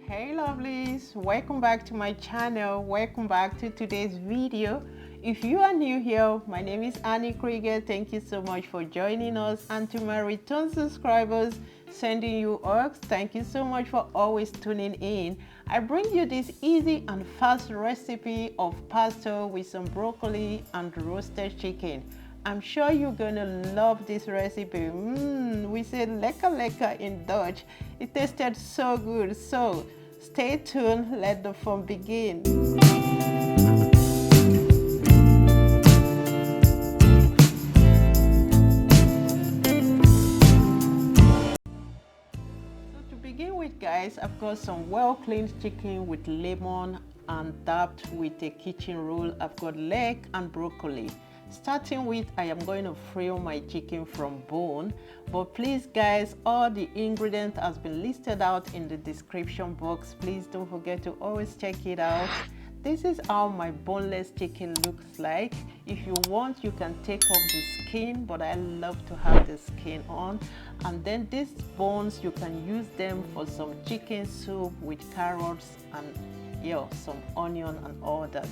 Hey lovelies, welcome back to my channel. Welcome back to today's video. If you are new here, my name is Annie Krieger. Thank you so much for joining us, and to my return subscribers, sending you hugs, thank you so much for always tuning in. I bring you this easy and fast recipe of pasta with some broccoli and roasted chicken. I'm sure you're gonna love this recipe. We say lekker lekker in Dutch. It tasted so good. So stay tuned, let the fun begin. So to begin with, guys, I've got some well-cleaned chicken with lemon and dabbed with a kitchen roll. I've got leg and broccoli. Starting with, I am going to fry my chicken from bone, but please guys, all the ingredients has been listed out in the description box. Please don't forget to always check it out. This is how my boneless chicken looks like. If you want, you can take off the skin, but I love to have the skin on. And then these bones, you can use them for some chicken soup with carrots and some onion and all that.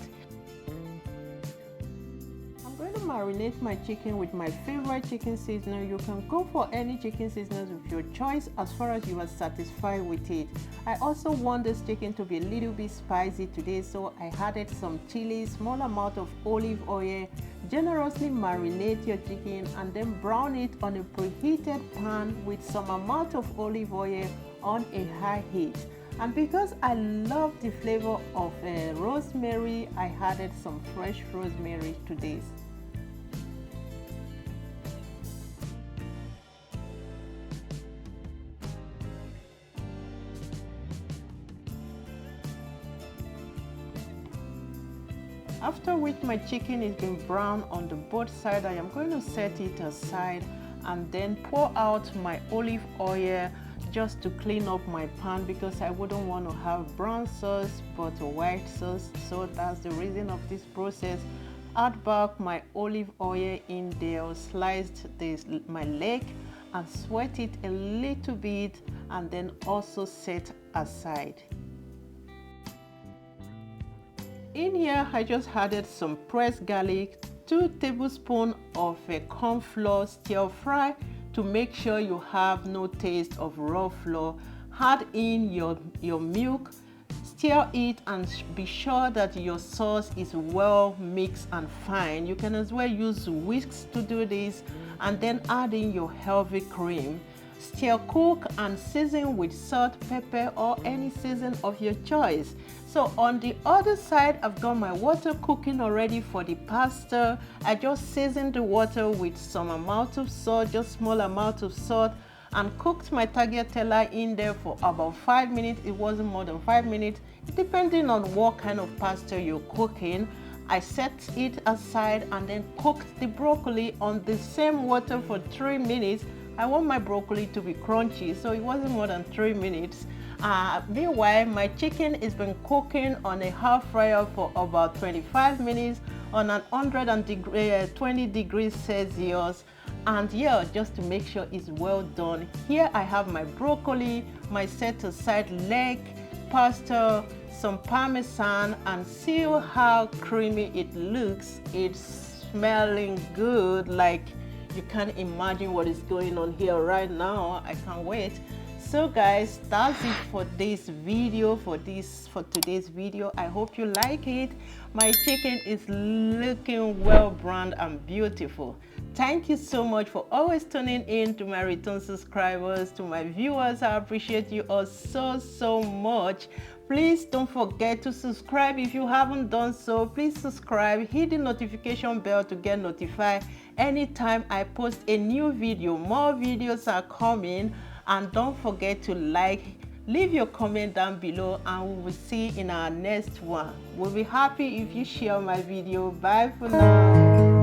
I'm going to marinate my chicken with my favorite chicken seasoning. You can go for any chicken seasoning of your choice as far as you are satisfied with it. I also want this chicken to be a little bit spicy today, so I added some chili, small amount of olive oil. Generously marinate your chicken and then brown it on a preheated pan with some amount of olive oil on a high heat. And because I love the flavor of rosemary, I added some fresh rosemary to this. After which my chicken is been browned on the both sides, I am going to set it aside and then pour out my olive oil just to clean up my pan, because I wouldn't want to have brown sauce but a white sauce. So that's the reason of this process. Add back my olive oil in there, sliced my leg and sweat it a little bit, and then also set aside. In here, I just added some pressed garlic, 2 tablespoons of a cornflour stir fry to make sure you have no taste of raw flour. Add in your milk, stir it, and be sure that your sauce is well mixed and fine. You can as well use whisks to do this, and then add in your heavy cream. Stir, cook, and season with salt, pepper, or any season of your choice. So on the other side, I've got my water cooking already for the pasta. I just seasoned the water with some amount of salt, just small amount of salt, and cooked my tagliatelle in there for about 5 minutes. It wasn't more than 5 minutes, depending on what kind of pasta you're cooking. I set it aside and then cooked the broccoli on the same water for 3 minutes. I want my broccoli to be crunchy, so it wasn't more than 3 minutes. Meanwhile, my chicken has been cooking on a half fryer for about 25 minutes on an 120 degrees Celsius. And just to make sure it's well done. Here I have my broccoli, my set aside leg, pasta, some Parmesan, and see how creamy it looks. It's smelling good, like you can't imagine what is going on here right now. I can't wait. So guys, that's it for this video, for today's video. I hope you like it. My chicken is looking well browned and beautiful. Thank you so much for always tuning in. To my return subscribers, to my viewers, I appreciate you all so much. Please don't forget to subscribe if you haven't done so. Please subscribe, hit the notification bell to get notified anytime I post a new video. More videos are coming, and don't forget to like, leave your comment down below, and we will see in our next one. We'll be happy if you share my video. Bye for now.